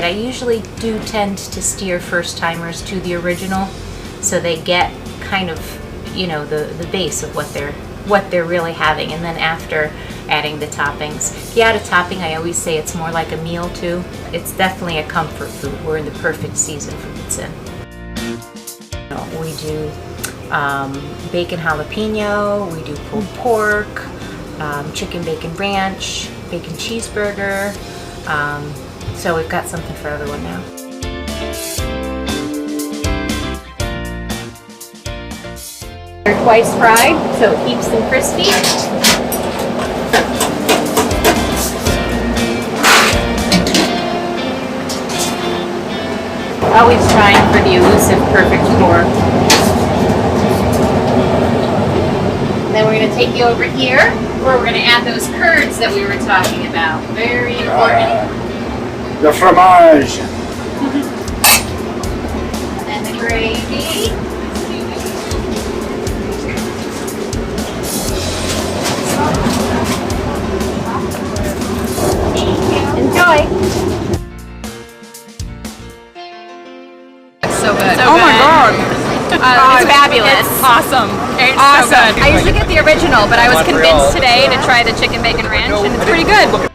I usually do tend to steer first-timers to the original, so they get kind of, you know, the base of what they're really having, and then after adding the toppings. If you add a topping, I always say it's more like a meal too. It's definitely a comfort food. We're in the perfect season for pizza. We do bacon jalapeno, we do pulled pork, chicken bacon ranch, bacon cheeseburger. So we've got something for everyone now. They're twice fried, so it keeps them crispy. Always trying for the elusive perfect pour. Then we're going to take you over here, where we're going to add those curds that we were talking about. Very important. The fromage. And the gravy. Enjoy. So good. Oh my god! It's fabulous. It's awesome. It's Awesome. so good. I usually get the original, but I was convinced today to try the chicken bacon ranch, and it's pretty good.